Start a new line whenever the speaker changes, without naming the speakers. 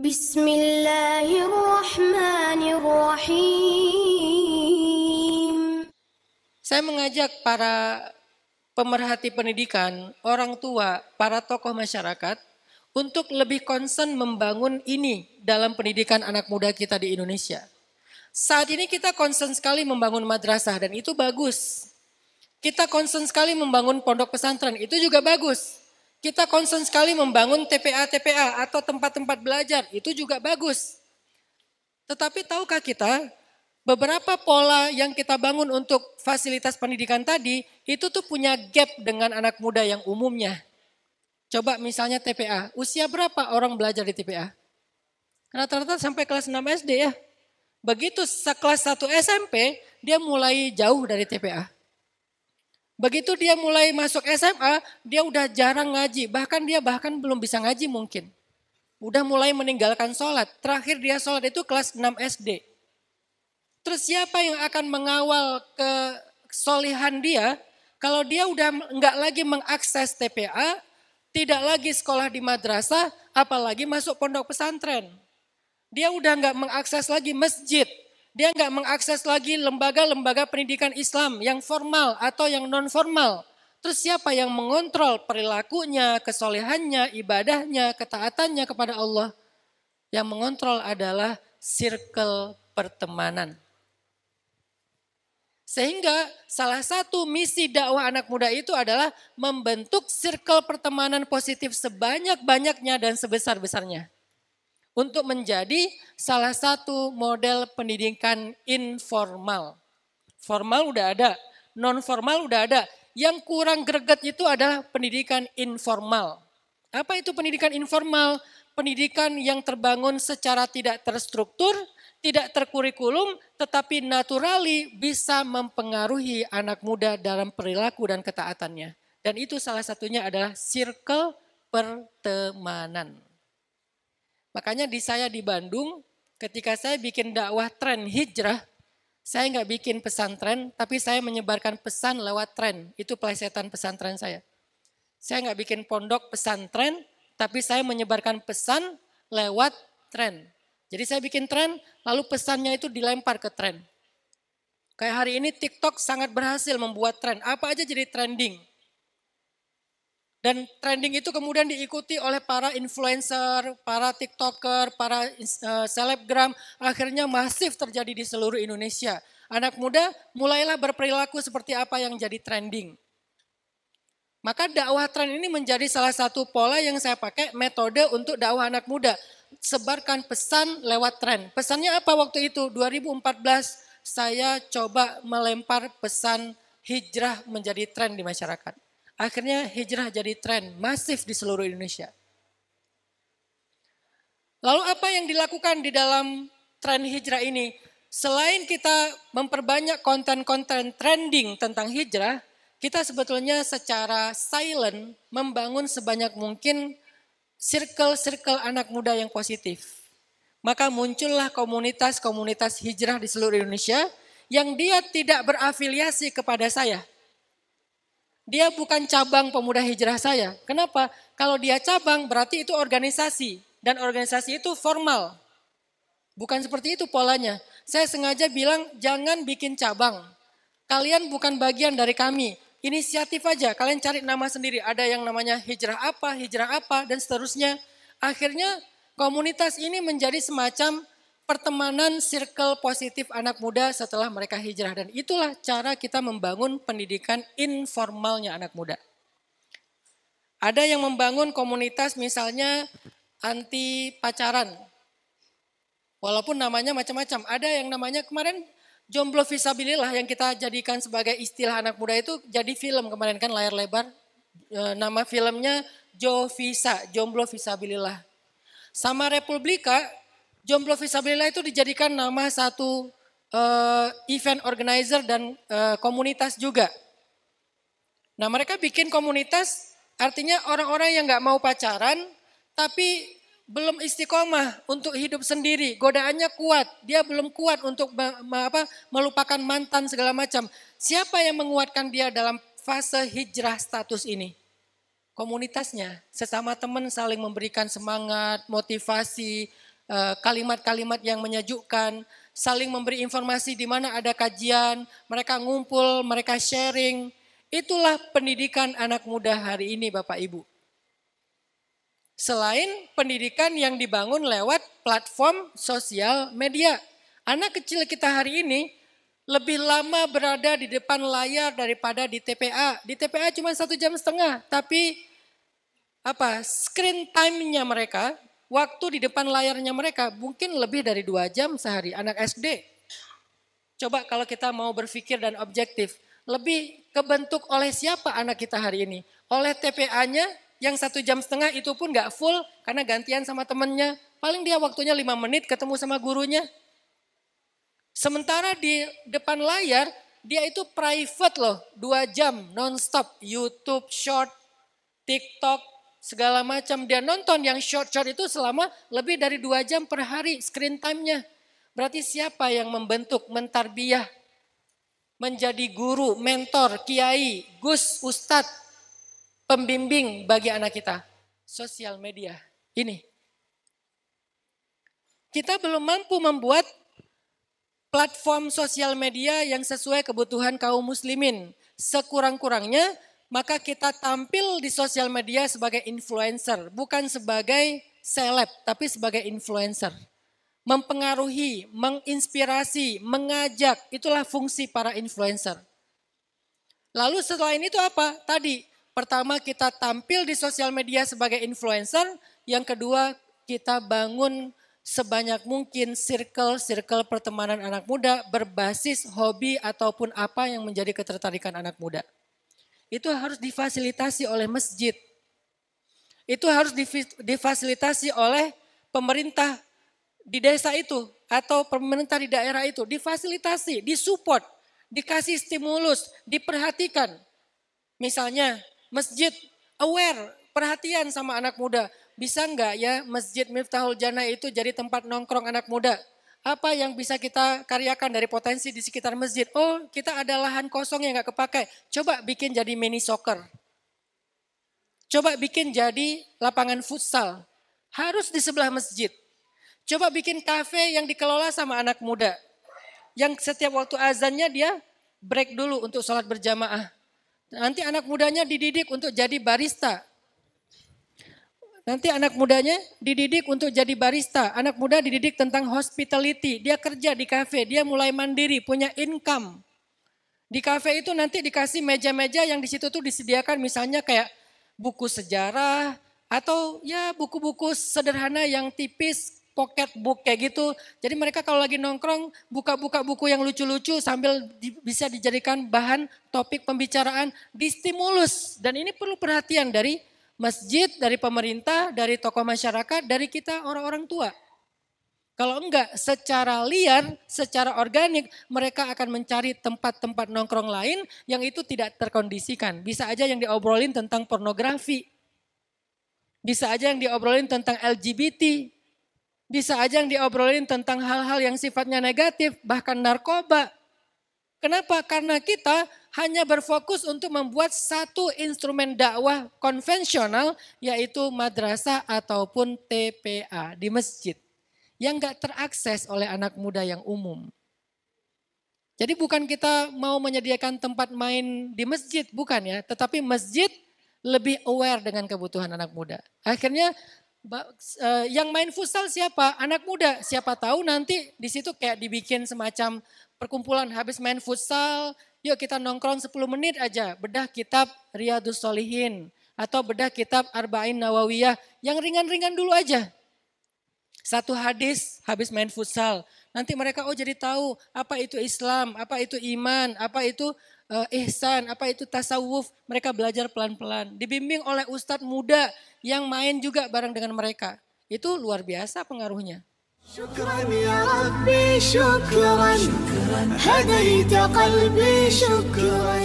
Bismillahirrahmanirrahim.
Saya mengajak para pemerhati pendidikan, orang tua, para tokoh masyarakat untuk lebih concern membangun ini dalam pendidikan anak muda kita di Indonesia. Saat ini kita concern sekali membangun madrasah dan itu bagus. Kita concern sekali membangun pondok pesantren, itu juga bagus. Kita concern sekali membangun TPA atau tempat-tempat belajar, itu juga bagus. Tetapi tahukah kita, beberapa pola yang kita bangun untuk fasilitas pendidikan tadi, itu tuh punya gap dengan anak muda yang umumnya. Coba misalnya TPA, usia berapa orang belajar di TPA? Rata-rata sampai kelas 6 SD ya. Begitu kelas 1 SMP, dia mulai jauh dari TPA. Begitu dia mulai masuk SMA, dia udah jarang ngaji. Bahkan dia belum bisa ngaji mungkin. Udah mulai meninggalkan sholat. Terakhir dia sholat itu kelas 6 SD. Terus siapa yang akan mengawal kesolehan dia? Kalau dia udah nggak lagi mengakses TPA, tidak lagi sekolah di madrasah, apalagi masuk pondok pesantren. Dia udah nggak mengakses lagi masjid. Dia nggak mengakses lagi lembaga-lembaga pendidikan Islam yang formal atau yang non formal. Terus siapa yang mengontrol perilakunya, kesolehannya, ibadahnya, ketaatannya kepada Allah? Yang mengontrol adalah circle pertemanan. Sehingga salah satu misi dakwah anak muda itu adalah membentuk circle pertemanan positif sebanyak-banyaknya dan sebesar-besarnya. Untuk menjadi salah satu model pendidikan informal. Formal udah ada, non formal udah ada. Yang kurang greget itu adalah pendidikan informal. Apa itu pendidikan informal? Pendidikan yang terbangun secara tidak terstruktur, tidak terkurikulum, tetapi naturally bisa mempengaruhi anak muda dalam perilaku dan ketaatannya. Dan itu salah satunya adalah circle pertemanan. Makanya saya di Bandung, ketika saya bikin dakwah tren hijrah, saya nggak bikin pesantren, tapi saya menyebarkan pesan lewat tren. Itu pelesetan pesantren saya. Saya nggak bikin pondok pesantren, tapi saya menyebarkan pesan lewat tren. Jadi saya bikin tren, lalu pesannya itu dilempar ke tren. Kayak hari ini TikTok sangat berhasil membuat tren. Apa aja jadi trending. Dan trending itu kemudian diikuti oleh para influencer, para TikToker, para selebgram. Akhirnya masif terjadi di seluruh Indonesia. Anak muda mulailah berperilaku seperti apa yang jadi trending. Maka dakwah tren ini menjadi salah satu pola yang saya pakai metode untuk dakwah anak muda. Sebarkan pesan lewat tren. Pesannya apa waktu itu? 2014 saya coba melempar pesan hijrah menjadi tren di masyarakat. Akhirnya hijrah jadi tren masif di seluruh Indonesia. Lalu apa yang dilakukan di dalam tren hijrah ini? Selain kita memperbanyak konten-konten trending tentang hijrah, kita sebetulnya secara silent membangun sebanyak mungkin circle-circle anak muda yang positif. Maka muncullah komunitas-komunitas hijrah di seluruh Indonesia yang dia tidak berafiliasi kepada saya. Dia bukan cabang pemuda hijrah saya. Kenapa? Kalau dia cabang berarti itu organisasi. Dan organisasi itu formal. Bukan seperti itu polanya. Saya sengaja bilang jangan bikin cabang. Kalian bukan bagian dari kami. Inisiatif aja. Kalian cari nama sendiri. Ada yang namanya hijrah apa, dan seterusnya. Akhirnya komunitas ini menjadi semacam pertemanan circle positif anak muda setelah mereka hijrah. Dan itulah cara kita membangun pendidikan informalnya anak muda. Ada yang membangun komunitas misalnya anti pacaran. Walaupun namanya macam-macam. Ada yang namanya kemarin jomblo visabilillah yang kita jadikan sebagai istilah anak muda itu jadi film kemarin kan layar lebar. Nama filmnya Jovisa, jomblo visabilillah. Sama Republika, jomblo visabilillah itu dijadikan nama satu event organizer dan komunitas juga. Nah mereka bikin komunitas artinya orang-orang yang gak mau pacaran tapi belum istiqomah untuk hidup sendiri. Godaannya kuat, dia belum kuat untuk melupakan mantan segala macam. Siapa yang menguatkan dia dalam fase hijrah status ini? komunitasnya. Sesama teman saling memberikan semangat, motivasi, kalimat-kalimat yang menyejukkan, saling memberi informasi di mana ada kajian, mereka ngumpul, mereka sharing. Itulah pendidikan anak muda hari ini Bapak Ibu. Selain pendidikan yang dibangun lewat platform sosial media. Anak kecil kita hari ini lebih lama berada di depan layar daripada di TPA. Di TPA cuma 1,5 jam, tapi screen time-nya mereka, waktu di depan layarnya mereka mungkin lebih dari 2 jam sehari. Anak SD. Coba kalau kita mau berpikir dan objektif. Lebih kebentuk oleh siapa anak kita hari ini? Oleh TPA-nya yang 1,5 jam itu pun gak full karena gantian sama temennya. Paling dia waktunya 5 menit ketemu sama gurunya. Sementara di depan layar dia itu private loh. 2 jam non-stop. YouTube, short, TikTok, segala macam. Dia nonton yang short-short itu selama lebih dari 2 jam per hari screen time-nya. Berarti siapa yang membentuk, mentarbiyah, menjadi guru, mentor, kiai, gus, ustadz, pembimbing bagi anak kita? Sosial media ini. Kita belum mampu membuat platform sosial media yang sesuai kebutuhan kaum muslimin. Sekurang-kurangnya maka kita tampil di sosial media sebagai influencer. Bukan sebagai seleb tapi sebagai influencer. Mempengaruhi, menginspirasi, mengajak, itulah fungsi para influencer. Lalu selain itu apa? Tadi, pertama kita tampil di sosial media sebagai influencer, yang kedua kita bangun sebanyak mungkin circle pertemanan anak muda berbasis hobi ataupun apa yang menjadi ketertarikan anak muda. Itu harus difasilitasi oleh masjid. Itu harus difasilitasi oleh pemerintah di desa itu atau pemerintah di daerah itu, difasilitasi, disupport, dikasih stimulus, diperhatikan. Misalnya masjid aware, perhatian sama anak muda. Bisa enggak ya Masjid Miftahul Jannah itu jadi tempat nongkrong anak muda? Apa yang bisa kita karyakan dari potensi di sekitar masjid? Oh, kita ada lahan kosong yang enggak kepakai. Coba bikin jadi mini soccer. Coba bikin jadi lapangan futsal. Harus di sebelah masjid. Coba bikin kafe yang dikelola sama anak muda. Yang setiap waktu azannya dia break dulu untuk sholat berjamaah. Nanti anak mudanya dididik untuk jadi barista. Nanti anak mudanya dididik untuk jadi barista. Anak muda dididik tentang hospitality. Dia kerja di kafe, dia mulai mandiri, punya income. Di kafe itu nanti dikasih meja-meja yang di situ tuh disediakan misalnya kayak buku sejarah. Atau ya buku-buku sederhana yang tipis, pocket book kayak gitu. Jadi mereka kalau lagi nongkrong buka-buka buku yang lucu-lucu sambil bisa dijadikan bahan topik pembicaraan, distimulus. Dan ini perlu perhatian dari masjid, dari pemerintah, dari tokoh masyarakat, dari kita orang-orang tua. Kalau enggak secara liar, secara organik mereka akan mencari tempat-tempat nongkrong lain yang itu tidak terkondisikan. Bisa aja yang diobrolin tentang pornografi. Bisa aja yang diobrolin tentang LGBT. Bisa aja yang diobrolin tentang hal-hal yang sifatnya negatif, bahkan narkoba. Kenapa? Karena kita hanya berfokus untuk membuat satu instrumen dakwah konvensional, yaitu madrasah ataupun TPA di masjid. Yang gak terakses oleh anak muda yang umum. Jadi bukan kita mau menyediakan tempat main di masjid, bukan ya. Tetapi masjid lebih aware dengan kebutuhan anak muda. Akhirnya yang main futsal siapa? Anak muda. Siapa tahu nanti di situ kayak dibikin semacam perkumpulan habis main futsal, yuk kita nongkrong 10 menit aja, bedah kitab Riyadhus Shalihin atau bedah kitab Arba'in Nawawiyah yang ringan-ringan dulu aja. Satu hadis habis main futsal, nanti mereka jadi tahu apa itu Islam, apa itu iman, apa itu ihsan, apa itu tasawuf. Mereka belajar pelan-pelan, dibimbing oleh ustadz muda yang main juga bareng dengan mereka. Itu luar biasa pengaruhnya.
شكرا يا ربي شكرا هديت قلبي شكرا